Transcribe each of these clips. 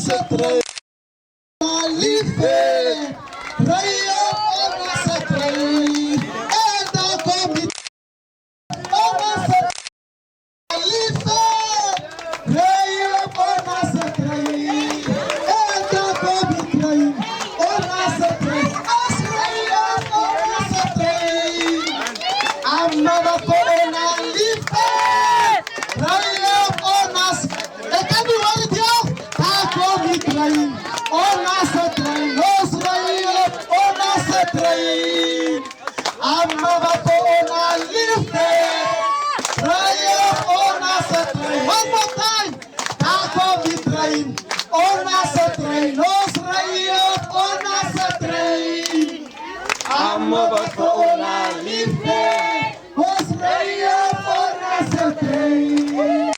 se trein. Liefde, rij op onze trein. En dan kom je onze liefde, rij op onze trein. En dan kom je trein, onze trein. Als rij op onze trein. Amma voor een liefde, rij op onze. Ik kan niet horen jou, daar kom je trein. Onze trein, los rijden op onze trein. Amma voor een liefde, rijden op onze trein. One more time, daar komt die trein. Onze trein, los rijden op onze trein. Amma voor een liefde, los rijden op onze trein.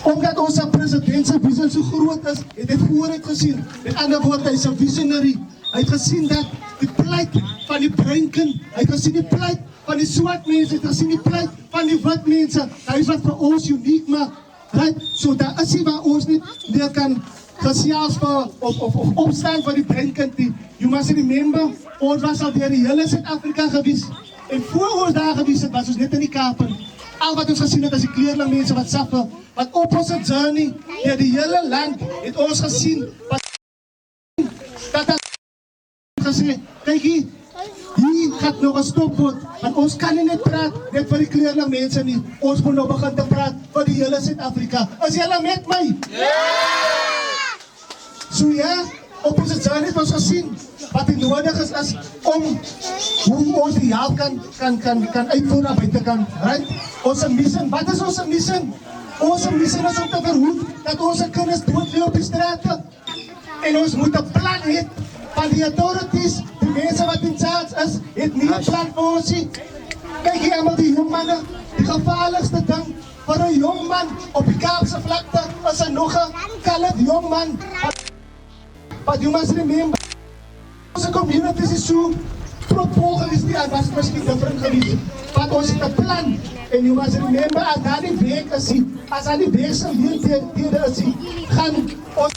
Omdat onze president zijn visie zo groot is, heeft hij vooruit gezien. Met andere woorden, hij is een visionary. Hij heeft gezien dat die pleit van die breinkind, hij heeft gezien die pleit van die zwart mensen, hij heeft gezien die pleit van die wit mensen. Hij is wat voor ons uniek maakt. Right? So dat is waar ons niet meer kan gesels of opstaan voor die breinkind. You must remember, ons was al door die hele Zuid-Afrika geweest. En voor ons daar geweest was ons net in die Kapen. Al wat ons gezien het as die kleerling mense wat suffer, wat op onze journey deur die hele land het ons gezien wat dat gesê, kyk hier gaat nog een stopwoord, want ons kan nie net praat net vir die kleerling mense nie, ons moet nou begin te praat vir die hele Suid-Afrika. Is julle met my? So ja, op onze journey het ons gezien wat die nodig is om hoe ons die help kan uitvoer naar buitenkant. Right? Onze missie, wat is onze missie? Onze missie is om te verhoed dat onze kinders doodloop op die straten. En ons moet een plan hebben van die authorities, die mensen wat in charge is, het niet een plan voor ons. Kijk hier allemaal die jongmannen, die gevaarlijkste ding voor een jongman op die Kaapse vlakte is er nog een kalf jongman. But you must remember, onze communities is zo propol is die was misschien different geweest. Want ons het een plan. En you must remember, als daar die week is, als daar die week zijn weer is, gaan ons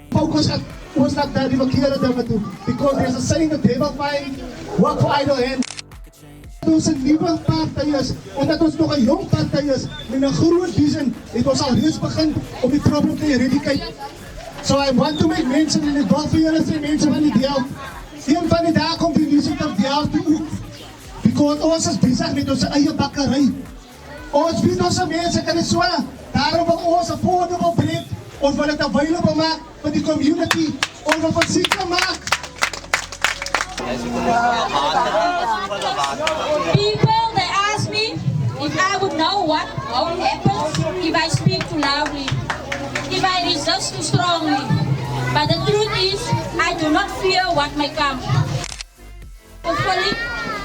focus ons naar die verkeerde dingen toe. Because there's a saying, the devil find work for idle hands. Ons een nieuwe partij is, omdat ons nog een jong partij is, met een groot visie, het ons al reeds begint om die probleem te eradicate. So I want to make mention in het dorp van jullie zijn mensen van die Delft. Een van die dagen komt die visie op Delft toe. Because ons is bezig met onze eigen bakkerij. Ons weet onze mensen kan het zwaar. Daarom wil ons een voordeel opbrengen. Ons wil het available maken voor die community. Ons wil het zeker maken. People, they ask me if I would know how it happens if I speak too loudly, if I resist too strongly. But the truth is, I do not fear what may come. Fulfilling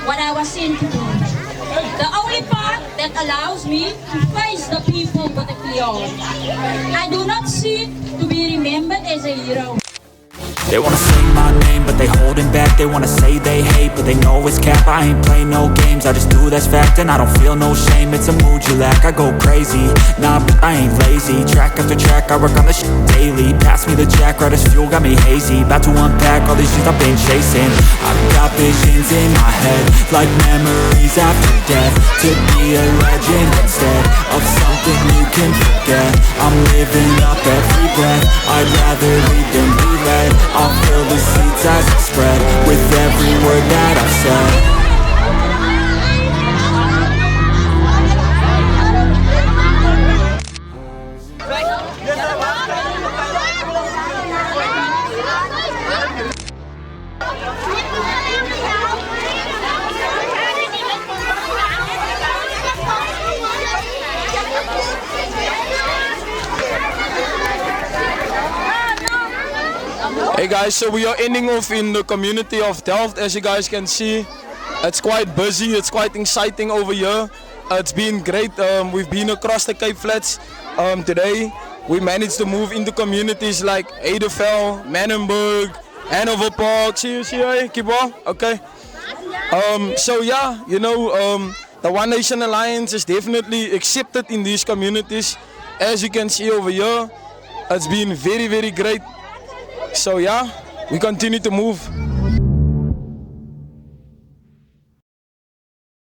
what I was sent to do. The only part that allows me to face the people with a clear heart. I do not seek to be remembered as a hero. They wanna say my name, but they holding back. They wanna say they hate, but they know it's cap. I ain't play no games, I just do that's fact. And I don't feel no shame, it's a mood you lack. I go crazy, nah, but I ain't lazy. Track after track, I work on this shit daily. Pass me the jack, right as fuel, got me hazy. About to unpack all these shit I've been chasing. I've got visions in my head, like memories after death. To be a legend instead of something you can forget. I'm living up every breath, I'd rather lead than be led. I'll fill the seats as it spread with every word that I've said. Hey guys, so we are ending off in the community of Delft. As you guys can see, it's quite busy, it's quite exciting over here. It's been great. We've been across the Cape Flats today. We managed to move into communities like Eideveld, Manenberg, Hanover Park. See you, hey, keep on, okay. So yeah, you know, the One Nation Alliance is definitely accepted in these communities. As you can see over here, It's been very, very great. So yeah, we continue to move.